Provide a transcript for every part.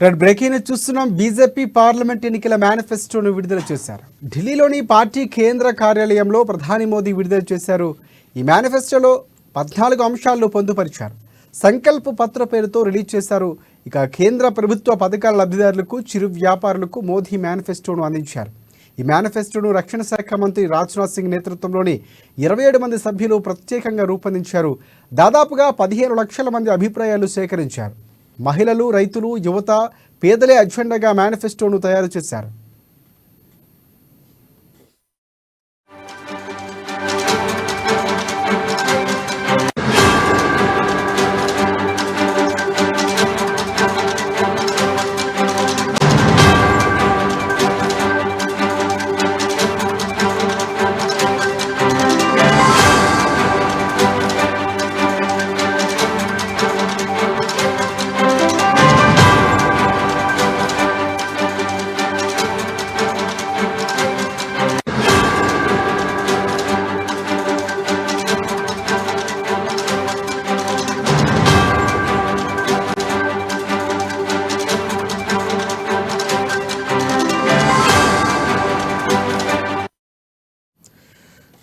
Red breaking చూస్తున్నాం. BJP parliament ఎన్నికల మేనిఫెస్టోను విడుదల చేశారు. ఢిల్లీలోని పార్టీ కేంద్ర కార్యాలయంలో ప్రధాని మోదీ విడుదల చేశారు. ఈ మేనిఫెస్టోలో 14 అంశాలను పొందుపరిచారు. సంకల్ప పత్ర పేరుతో రిలీజ్ చేశారు. ఇక కేంద్ర ప్రభుత్వ పథకాల లబ్ధిదారులకు, చిరు వ్యాపారులకు మోదీ మేనిఫెస్టోను అందించారు. ఈ మేనిఫెస్టోను రక్షణ శాఖ మంత్రి రాజ్నాథ్ సింగ్ నేతృత్వంలోని 27 మంది సభ్యులు ప్రత్యేకంగా రూపొందించారు. దాదాపుగా 15 లక్షల మంది అభిప్రాయాలు సేకరించారు. మహిళలు, రైతులు, యువత, పేదలే అజెండాగా మేనిఫెస్టోను తయారు చేశారు.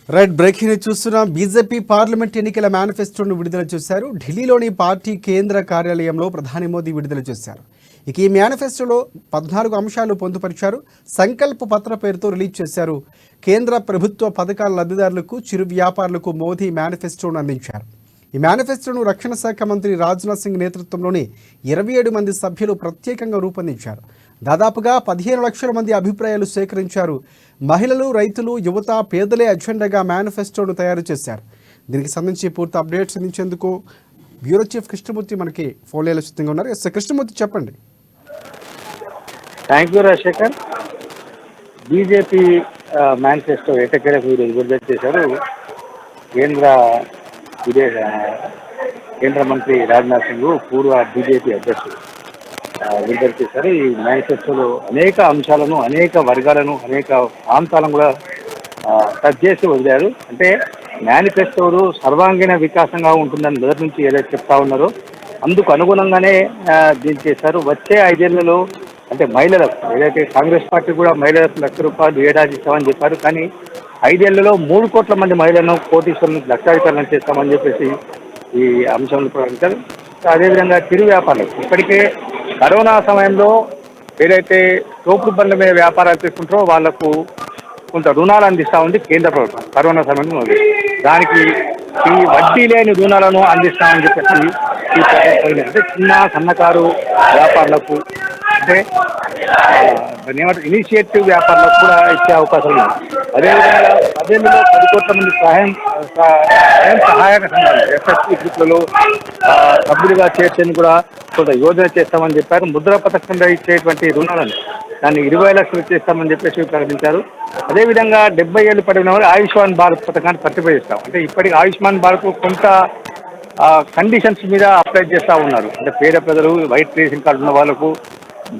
రెడ్ బ్రేకింగ్ చూస్తున్నాం. బీజేపీ పార్లమెంట్ ఎన్నికల మేనిఫెస్టోను విడుదల చేశారు. ఢిల్లీలోని పార్టీ కేంద్ర కార్యాలయంలో ప్రధాని మోదీ విడుదల చేశారు. ఇక ఈ మేనిఫెస్టోలో 14 అంశాలు పొందుపరిచారు. సంకల్ప పత్ర పేరుతో రిలీజ్ చేశారు. కేంద్ర ప్రభుత్వ పథకాల లబ్ధిదారులకు, చిరు వ్యాపారులకు మోదీ మేనిఫెస్టోను అందించారు. ఈ మేనిఫెస్టోను రక్షణ శాఖ మంత్రి రాజ్నాథ్ సింగ్ నేతృత్వంలోని 27 మంది సభ్యులు ప్రత్యేకంగా రూపొందించారు. దాదాపుగా 15 లక్షల మంది అభిప్రాయాలు సేకరించారు. మహిళలు, రైతులు, యువత, పేదలే అజెండాగా మేనిఫెస్టోను తయారు చేశారు. దీనికి సంబంధించి పూర్తి అప్డేట్స్ అందించేందుకు బ్యూరో చీఫ్ కృష్ణమూర్తి మనకి ఫోన్లో సిద్ధంగా ఉన్నారు. ఎస్ కృష్ణమూర్తి, చెప్పండి. Thank you Rajasekhar. BJP manifesto ఎటకెరకు విడుదల చేశారు. కేంద్ర మంత్రి రాజ్నాథ్ సింగ్, పూర్వ బీజేపీ అధ్యక్షుడు విడుదల చేశారు. ఈ మేనిఫెస్టోలో అనేక అంశాలను, అనేక వర్గాలను, అనేక ప్రాంతాలను కూడా టచ్ చేసి వదిలారు. అంటే మేనిఫెస్టోలు సర్వాంగీణ వికాసంగా ఉంటుందని మొదటి నుంచి ఏదైతే చెప్తా ఉన్నారో అందుకు అనుగుణంగానే దీన్ని చేశారు. వచ్చే 5 ఏళ్లలో అంటే మహిళలకు, ఏదైతే కాంగ్రెస్ పార్టీ కూడా మహిళలకు ₹1,00,000 ఏడాది ఇస్తామని చెప్పారు. కానీ 5 ఏళ్లలో 3 కోట్ల మంది మహిళలను, కోటీశ్వరులను లక్షాధికారులను చేస్తామని చెప్పేసి ఈ అంశంలో ప్రకటించారు. అదేవిధంగా చిరు వ్యాపారులకు ఇప్పటికే కరోనా సమయంలో ఏదైతే తోపుడు బండ్ల మీద వ్యాపారాలు చేసుకుంటారో వాళ్లకు కొంత రుణాలు అందిస్తూ ఉంది కేంద్ర ప్రభుత్వం. కరోనా సమయంలో దానికి ఈ వడ్డీ లేని రుణాలను అందిస్తామని చెప్పేసి ఈ ప్రభుత్వం అంటే చిన్న సన్నకారు వ్యాపారులకు, అంటే ఇనిషియేటివ్ వ్యాపారులకు కూడా ఇచ్చే అవకాశం ఉంది. అదేవిధంగా 10 కోట్ల మంది స్వయం సహాయక సంఘాలు ఎస్ఎస్పీ గ్రూపులలో సభ్యులుగా చేర్చేందుకు కూడా కొంత యోజన చేస్తామని చెప్పారు. ముద్ర పథకం కింద ఇచ్చేటువంటి రుణాలను దాన్ని 20 లక్షలు చేస్తామని చెప్పేసి ప్రకటించారు. అదేవిధంగా 70 ఏళ్ళు పడిన వారు ఆయుష్మాన్ భారత్ పథకాన్ని ప్రతిపాదిస్తాం. అంటే ఇప్పటికి ఆయుష్మాన్ భారత్ కొంత కండిషన్స్ మీద అప్లై చేస్తూ ఉన్నారు. అంటే పేద ప్రజలు, వైట్ రేషన్ కార్డు ఉన్న వాళ్ళకు,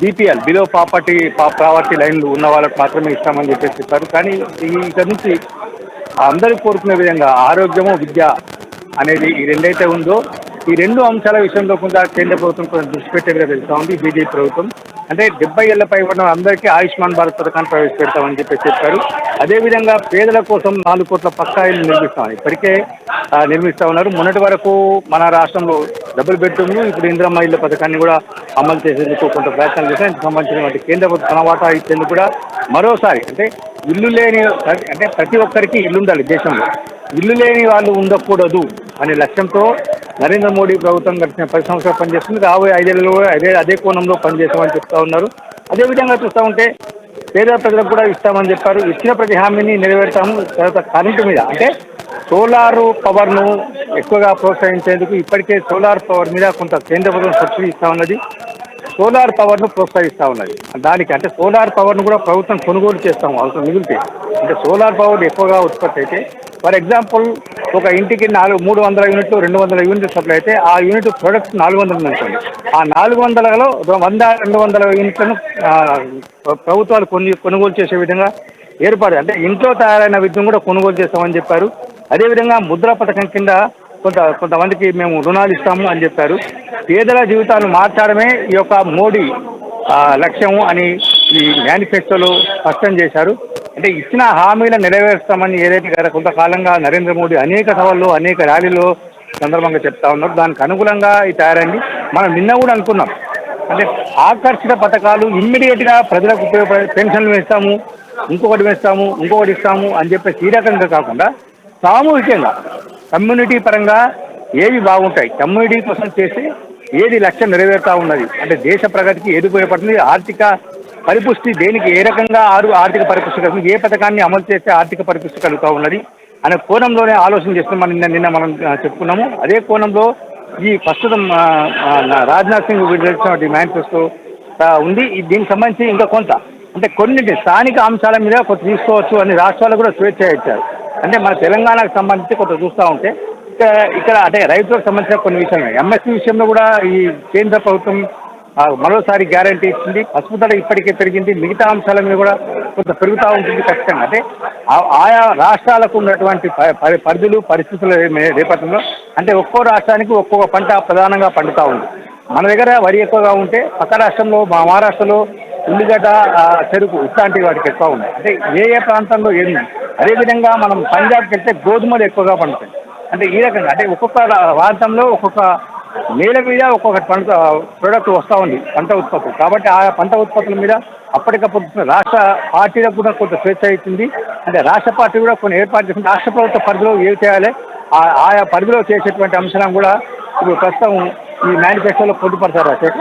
బీపీఎల్ బిలో పావర్టీ లైన్లు ఉన్న వాళ్ళకు మాత్రమే ఇస్తామని చెప్పేసి చెప్పారు. కానీ ఇక్కడ నుంచి అందరూ కోరుకునే విధంగా ఆరోగ్యము, విద్య అనేది ఈ రెండైతే ఉందో ఈ 2 అంశాల విషయంలో కొంత కేంద్ర ప్రభుత్వం కొంచెం దృష్టి పెట్టేదిగా తెలుస్తూ ఉంది. బీజేపీ ప్రభుత్వం అంటే 70 ఏళ్లపై ఉన్న అందరికీ ఆయుష్మాన్ భారత్ పథకాన్ని ప్రవేశపెడతామని చెప్పేసి చెప్పారు. అదేవిధంగా పేదల కోసం 4 కోట్ల పక్కా ఇల్లు నిర్మిస్తామని ఇప్పటికే నిర్మిస్తూ ఉన్నారు. మొన్నటి వరకు మన రాష్ట్రంలో డబుల్ బెడ్రూమ్లు, ఇప్పుడు ఇందిరమ్మ ఇళ్ల పథకాన్ని కూడా అమలు చేసేందుకు కొంత ప్రయత్నాలు చేశారు. ఇందుకు సంబంధించిన కేంద్ర ప్రభుత్వం తన వాటా ఇచ్చేందుకు కూడా మరోసారి అంటే ఇల్లు లేని, అంటే ప్రతి ఒక్కరికి ఇల్లు ఉండాలి దేశంలో, ఇల్లు లేని వాళ్ళు ఉండకూడదు అనే లక్ష్యంతో నరేంద్ర మోడీ ప్రభుత్వం గడిచిన 10 సంవత్సరాలు పనిచేస్తుంది. రాబోయే 5 ఏళ్లలో అదే కోణంలో పనిచేస్తామని చెప్తా ఉన్నారు. అదేవిధంగా చూస్తూ ఉంటే పేద ప్రజలకు కూడా ఇస్తామని చెప్పారు. ఇచ్చిన ప్రతి హామీని నెరవేర్తాము. తర్వాత కరెంటు మీద అంటే సోలార్ పవర్ను ఎక్కువగా ప్రోత్సహించేందుకు ఇప్పటికే సోలార్ పవర్ మీద కొంత కేంద్ర ప్రభుత్వం సబ్సిడీ ఇస్తా ఉన్నది. సోలార్ పవర్ను ప్రోత్సహిస్తూ ఉన్నది. దానికి అంటే సోలార్ పవర్ను కూడా ప్రభుత్వం కొనుగోలు చేస్తాము అవసరం మిగిలితే. అంటే సోలార్ పవర్ ఎక్కువగా ఉత్పత్తి అయితే, ఫర్ ఎగ్జాంపుల్ ఒక ఇంటికి 300 యూనిట్లు, 200 యూనిట్లు సప్లై అయితే ఆ యూనిట్ ప్రొడక్ట్ 400 అనుకోండి. ఆ 400లో 100-200 యూనిట్లను ప్రభుత్వాలు కొనుగోలు చేసే విధంగా ఏర్పాటు, అంటే ఇంట్లో తయారైన విద్యుత్ కూడా కొనుగోలు చేస్తామని చెప్పారు. అదేవిధంగా ముద్ర పథకం కింద కొంతమందికి మేము రుణాలు ఇస్తాము అని చెప్పారు. పేదల జీవితాలు మార్చడమే ఈ యొక్క మోడీ లక్ష్యం అని ఈ మేనిఫెస్టోలో స్పష్టం చేశారు. అంటే ఇచ్చిన హామీలను నెరవేరుస్తామని ఏదైతే గత కొంతకాలంగా నరేంద్ర మోడీ అనేక సభల్లో అనేక ర్యాలీలో సందర్భంగా చెప్తా ఉన్నారు. దానికి అనుగుణంగా ఇది తయారైంది. మనం నిన్న కూడా అనుకున్నాం, అంటే ఆకర్షిత పథకాలు ఇమ్మీడియట్గా ప్రజలకు ఉపయోగపడే పెన్షన్లు వేస్తాము, ఇంకొకటి ఇస్తాము అని చెప్పేసి ఈ రకంగా కాకుండా సామూహికంగా కమ్యూనిటీ పరంగా ఏవి బాగుంటాయి, కమ్యూనిటీ కోసం చేసి ఏది లక్ష్యం నెరవేరుతా ఉన్నది, అంటే దేశ ప్రగతికి ఏది ఉపయోగపడుతుంది, ఆర్థిక పరిపుష్టి దేనికి ఏ రకంగా ఆర్థిక పరిపుష్టి కలుగుతుంది, ఏ పథకాన్ని అమలు చేస్తే ఆర్థిక పరిపుష్టి కలుగుతూ ఉన్నది అనే కోణంలోనే ఆలోచన చేస్తున్నాం. నిన్న మనం చెప్పుకున్నాము. అదే కోణంలో ఈ ప్రస్తుతం రాజ్నాథ్ సింగ్ విడుదల మేనిఫెస్టో ఉంది. దీనికి సంబంధించి ఇంకా కొంత అంటే కొన్నింటి స్థానిక అంశాల మీద కొంత తీసుకోవచ్చు అని రాష్ట్రాలు కూడా స్వేచ్ఛ ఇచ్చారు. అంటే మన తెలంగాణకు సంబంధించి కొంత చూస్తూ ఉంటే ఇక్కడ అంటే రైతులకు సంబంధించిన కొన్ని విషయాలు ఎంఎస్సీ విషయంలో కూడా ఈ కేంద్ర ప్రభుత్వం మరోసారి గ్యారంటీ ఇచ్చింది. పసుపు ధర ఇప్పటికే పెరిగింది. మిగతా అంశాల మీద కూడా కొంత పెరుగుతూ ఉంటుంది ఖచ్చితంగా. అంటే ఆయా రాష్ట్రాలకు ఉన్నటువంటి పరిధులు పరిస్థితుల నేపథ్యంలో అంటే ఒక్కో రాష్ట్రానికి ఒక్కొక్క పంట ప్రధానంగా పండుతూ ఉంది. మన దగ్గర వరి ఎక్కువగా ఉంటే పక్క రాష్ట్రంలో మహారాష్ట్రలో ఉల్లిగడ్డ, చెరుకు ఇట్లాంటి వాటికి ఎక్కువ ఉన్నాయి. అంటే ఏ ప్రాంతంలో ఏంది. అదేవిధంగా మనం పంజాబ్కి వెళ్తే గోధుమలు ఎక్కువగా పండుతాయి. అంటే ఈ రకంగా అంటే ఒక్కొక్క ప్రాంతంలో ఒక్కొక్క నేల మీద ఒక్కొక్క పంట ప్రోడక్ట్ వస్తూ ఉంది, పంట ఉత్పత్తులు. కాబట్టి ఆ పంట ఉత్పత్తుల మీద అప్పటికప్పుడు రాష్ట్ర పార్టీలకు కూడా కొంత స్వేచ్ఛ ఇచ్చింది. అంటే రాష్ట్ర పార్టీ కూడా కొన్ని ఏర్పాటు చేసింది. రాష్ట్ర ప్రభుత్వ పరిధిలో ఏం చేయాలి, ఆయా పరిధిలో చేసేటువంటి అంశాలను కూడా ఇప్పుడు ప్రస్తుతం ఈ మేనిఫెస్టోలో పొందుపడతారు.